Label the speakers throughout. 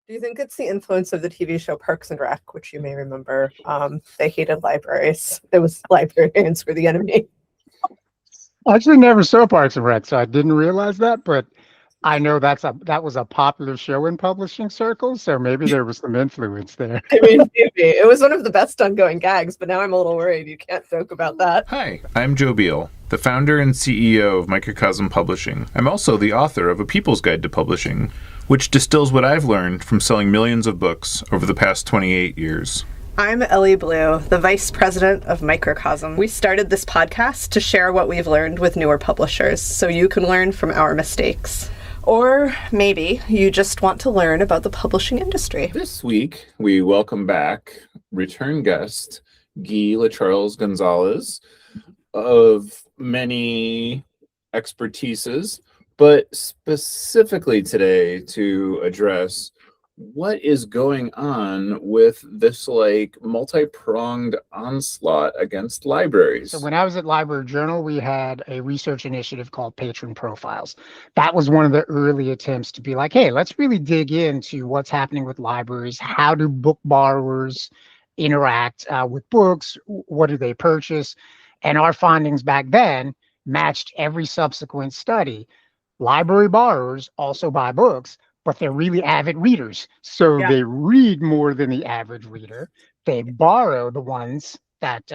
Speaker 1: Do you think it's the influence of the TV show Parks and Rec, which you may remember? They hated libraries. It was librarians were the enemy.
Speaker 2: I actually never saw Parks and Rec, so I didn't realize that, but I know that was a popular show in publishing circles, so maybe there was some influence there.
Speaker 1: I mean, maybe. It was one of the best ongoing gags, but now I'm a little worried. You can't joke about that.
Speaker 3: Hi, I'm Joe Beal, the founder and CEO of Microcosm Publishing. I'm also the author of A People's Guide to Publishing, which distills what I've learned from selling millions of books over the past 28 years.
Speaker 1: I'm Ellie Blue, the vice president of Microcosm. We started this podcast to share what we've learned with newer publishers, so you can learn from our mistakes. Or maybe you just want to learn about the publishing industry.
Speaker 3: This week, we welcome back return guest Guy LeCharles Gonzalez of many expertises, but specifically today to address what is going on with this multi-pronged onslaught against libraries.
Speaker 2: So when I was at Library Journal, we had a research initiative called Patron Profiles. That was one of the early attempts to be like, hey, let's really dig into what's happening with libraries. How do book borrowers interact with books? What do they purchase? And our findings back then matched every subsequent study. Library borrowers also buy books, but they're really avid readers. So they read more than the average reader. They borrow the ones that,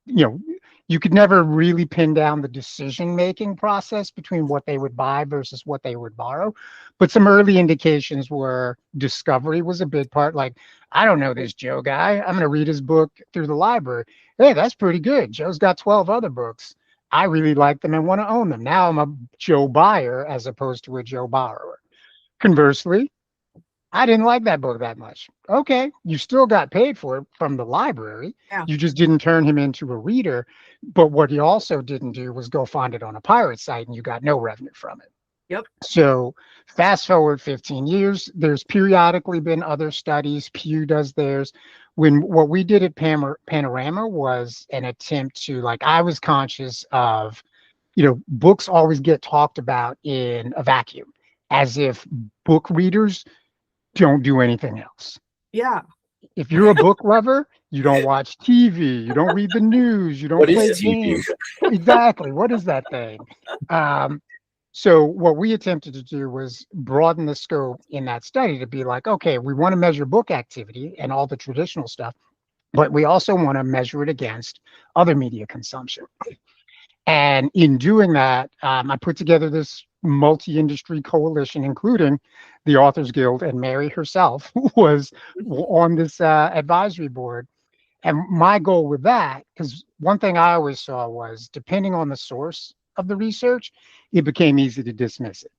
Speaker 2: you could never really pin down the decision-making process between what they would buy versus what they would borrow. But some early indications were discovery was a big part. Like, I don't know this Joe guy. I'm going to read his book through the library. Hey, that's pretty good. Joe's got 12 other books. I really like them and want to own them. Now I'm a Joe buyer as opposed to a Joe borrower. Conversely, I didn't like that book that much. Okay, you still got paid for it from the library.
Speaker 1: Yeah.
Speaker 2: You just didn't turn him into a reader. But what he also didn't do was go find it on a pirate site and you got no revenue from it.
Speaker 1: Yep.
Speaker 2: So fast forward 15 years, there's periodically been other studies. Pew does theirs. What we did at Panorama was an attempt to, I was conscious of, books always get talked about in a vacuum, as if book readers don't do anything else.
Speaker 1: Yeah.
Speaker 2: If you're a book lover, you don't watch TV, you don't read the news, you don't play games. Exactly. What is that thing? So what we attempted to do was broaden the scope in that study to be like, okay, we want to measure book activity and all the traditional stuff, but we also want to measure it against other media consumption. And in doing that, I put together this multi-industry coalition, including the Authors Guild, and Mary herself was on this advisory board. And my goal with that, because one thing I always saw was, depending on the source of the research, it became easy to dismiss it.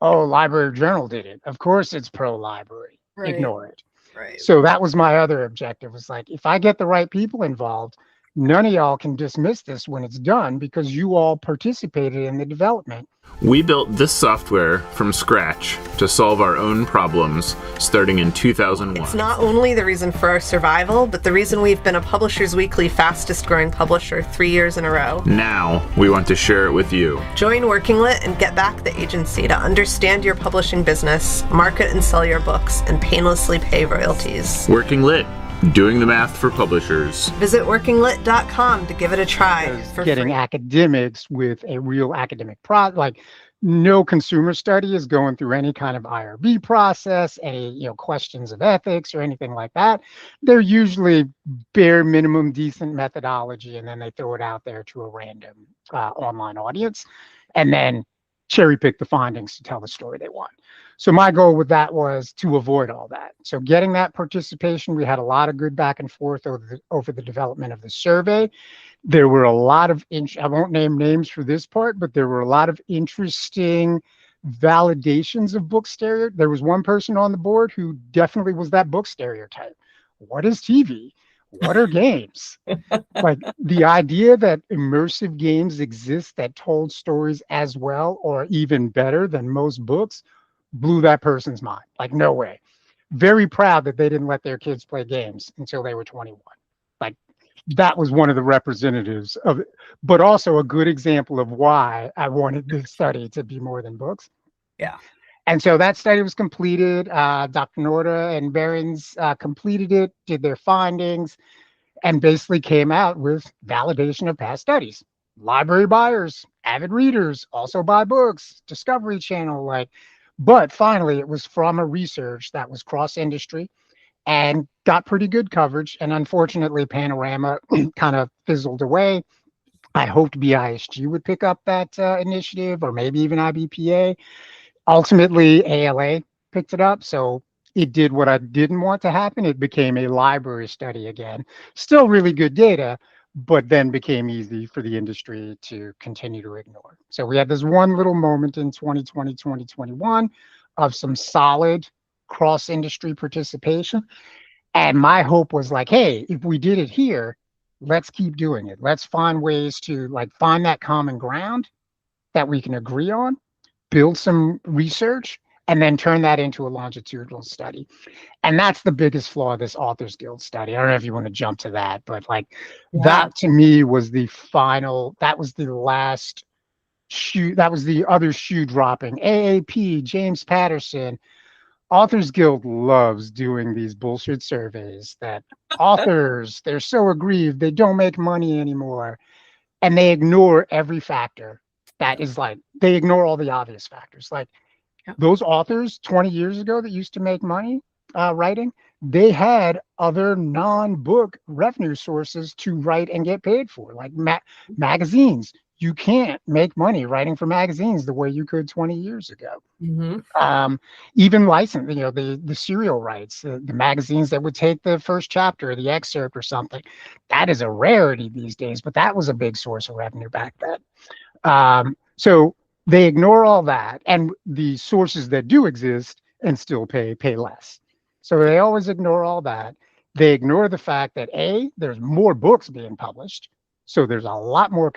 Speaker 2: Oh, Library Journal did it. Of course it's pro-library. Right. Ignore it.
Speaker 1: Right.
Speaker 2: So that was my other objective, was like, if I get the right people involved, none of y'all can dismiss this when it's done because you all participated in the development.
Speaker 3: We built this software from scratch to solve our own problems starting in 2001.
Speaker 1: It's not only the reason for our survival, but the reason we've been a Publishers Weekly fastest growing publisher 3 years in a row.
Speaker 3: Now we want to share it with you.
Speaker 1: Join Working Lit and get back the agency to understand your publishing business, market and sell your books, and painlessly pay royalties.
Speaker 3: Working Lit. Doing the math for publishers.
Speaker 1: Visit workinglit.com to give it a try. For
Speaker 2: getting
Speaker 1: free.
Speaker 2: Academics with a real academic product, like no consumer study is going through any kind of IRB process, any questions of ethics or anything like that. They're usually bare minimum decent methodology, and then they throw it out there to a random online audience, and then cherry pick the findings to tell the story they want. So my goal with that was to avoid all that. So getting that participation, we had a lot of good back and forth over the development of the survey. There were a lot of, I won't name names for this part, but there were a lot of interesting validations of book stereotype. There was one person on the board who definitely was that book stereotype. What is TV? What are games? Like the idea that immersive games exist that told stories as well or even better than most books blew that person's mind. Like, no way. Very proud that they didn't let their kids play games until they were 21. Like, that was one of the representatives of it, but also a good example of why I wanted this study to be more than books.
Speaker 1: Yeah.
Speaker 2: And so that study was completed. Dr. Norda and Behrens completed it, did their findings, and basically came out with validation of past studies. Library buyers, avid readers, also buy books, Discovery Channel, but finally it was from a research that was cross-industry and got pretty good coverage. And unfortunately, Panorama kind of fizzled away. I hoped BISG would pick up that initiative, or maybe even IBPA. Ultimately, ALA picked it up. So it did what I didn't want to happen. It became a library study again. Still really good data, but then became easy for the industry to continue to ignore. So we had this one little moment in 2020, 2021 of some solid cross-industry participation. And my hope was like, hey, if we did it here, let's keep doing it. Let's find ways to find that common ground that we can agree on, build some research, and then turn that into a longitudinal study. And that's the biggest flaw of this Authors Guild study. I don't know if you want to jump to that, but that to me was the final, that was the last shoe, that was the other shoe dropping. AAP, James Patterson, Authors Guild loves doing these bullshit surveys that authors, they're so aggrieved, they don't make money anymore. And they ignore every factor that is they ignore all the obvious factors. Those authors 20 years ago that used to make money writing, they had other non-book revenue sources to write and get paid for, like magazines. You can't make money writing for magazines the way you could 20 years ago. Mm-hmm. Even license, the serial rights, the magazines that would take the first chapter or the excerpt or something, that is a rarity these days, but that was a big source of revenue back then. So they ignore all that, and the sources that do exist and still pay less. So they always ignore all that. They ignore the fact that there's more books being published. So there's a lot more,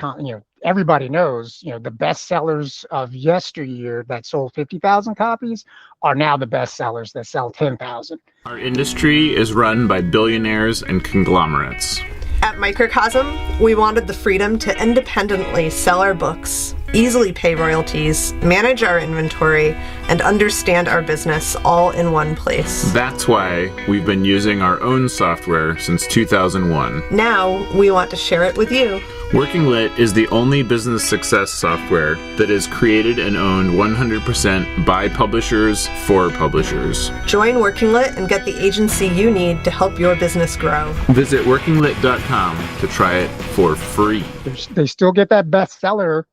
Speaker 2: everybody knows, the bestsellers of yesteryear that sold 50,000 copies are now the bestsellers that sell 10,000.
Speaker 3: Our industry is run by billionaires and conglomerates.
Speaker 1: At Microcosm, we wanted the freedom to independently sell our books, easily pay royalties, manage our inventory, and understand our business all in one place.
Speaker 3: That's why we've been using our own software since 2001.
Speaker 1: Now, we want to share it with you.
Speaker 3: Working Lit is the only business success software that is created and owned 100% by publishers for publishers.
Speaker 1: Join Working Lit and get the agency you need to help your business grow.
Speaker 3: Visit workinglit.com to try it for free.
Speaker 2: They still get that bestseller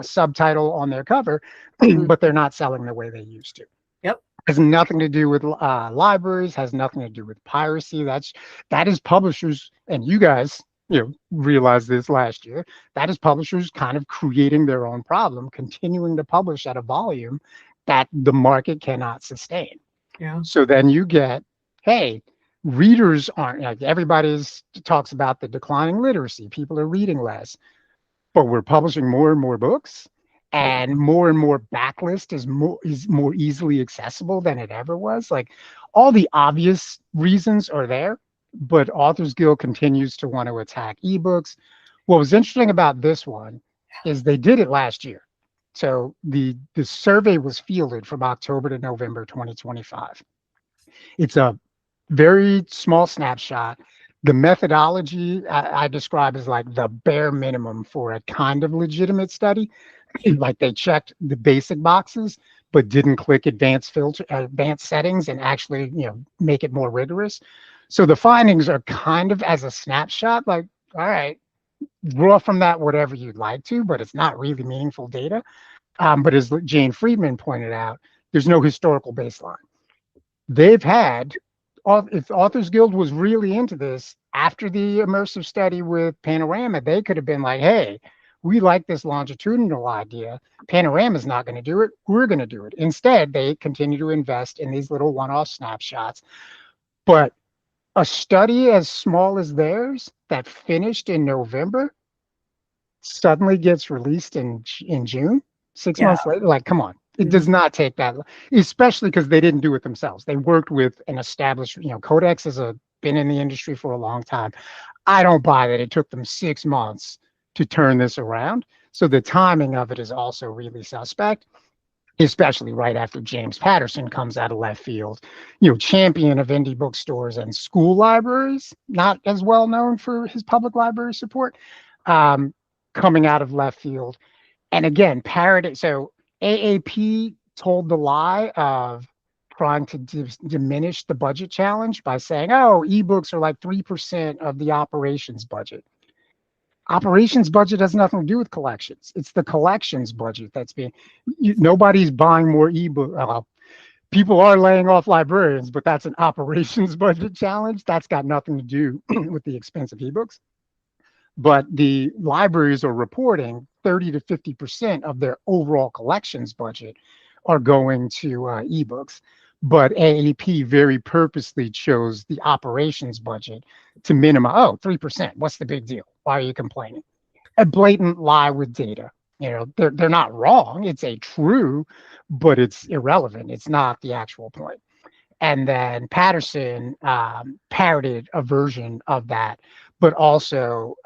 Speaker 2: subtitle on their cover, but they're not selling the way they used to.
Speaker 1: Yep.
Speaker 2: Has nothing to do with libraries, has nothing to do with piracy. That is publishers, and you guys realized this last year, that is publishers kind of creating their own problem, continuing to publish at a volume that the market cannot sustain.
Speaker 1: Yeah.
Speaker 2: So then you get, hey, readers aren't, everybody talks about the declining literacy. People are reading less, but we're publishing more and more books, and more backlist is more easily accessible than it ever was. All the obvious reasons are there, but Authors Guild continues to want to attack ebooks. What was interesting about this one is they did it last year. So the survey was fielded from October to November 2025. It's a very small snapshot. The methodology I describe as the bare minimum for a kind of legitimate study. They checked the basic boxes, but didn't click advanced settings and actually, make it more rigorous. So the findings are kind of as a snapshot, all right, draw from that whatever you'd like to, but it's not really meaningful data. But as Jane Friedman pointed out, there's no historical baseline. They've had, if Authors Guild was really into this, after the immersive study with Panorama, they could have been like, hey, we like this longitudinal idea. Panorama's not going to do it. We're going to do it. Instead, they continue to invest in these little one-off snapshots. But a study as small as theirs that finished in November suddenly gets released in June, 6 months later. Come on. It does not take that, especially because they didn't do it themselves. They worked with an established, Codex has been in the industry for a long time. I don't buy that it took them 6 months to turn this around. So the timing of it is also really suspect. especially right after James Patterson comes out of left field, champion of indie bookstores and school libraries, not as well known for his public library support, coming out of left field. And again, so AAP told the lie of trying to diminish the budget challenge by saying, oh, ebooks are like 3% of the operations budget. Operations budget has nothing to do with collections. It's the collections budget that's nobody's buying more ebook. People are laying off librarians, but that's an operations budget challenge. That's got nothing to do with the expense of ebooks. But the libraries are reporting 30 to 50% of their overall collections budget are going to ebooks. But AAP very purposely chose the operations budget to minimize. 3%. What's the big deal? Why are you complaining? A blatant lie with data. They're not wrong. It's a true, but it's irrelevant. It's not the actual point. And then Patterson parroted a version of that, but also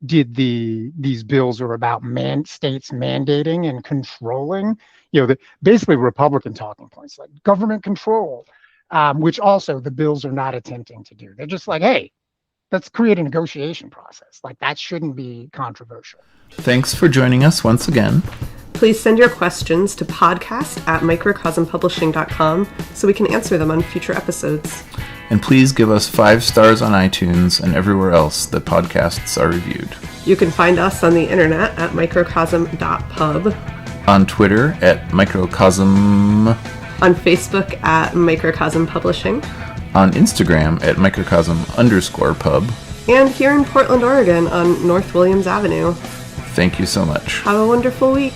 Speaker 2: these bills are about states mandating and controlling, basically Republican talking points like government control, which also the bills are not attempting to do. They're just like, hey, let's create a negotiation process. Like, that shouldn't be controversial.
Speaker 3: Thanks for joining us once again.
Speaker 1: Please send your questions to podcast@microcosmpublishing.com so we can answer them on future episodes.
Speaker 3: And please give us 5 stars on iTunes and everywhere else that podcasts are reviewed.
Speaker 1: You can find us on the internet at microcosm.pub.
Speaker 3: On Twitter at Microcosm.
Speaker 1: On Facebook at Microcosm Publishing.
Speaker 3: On Instagram at Microcosm_pub.
Speaker 1: And here in Portland, Oregon on North Williams Avenue.
Speaker 3: Thank you so much.
Speaker 1: Have a wonderful week.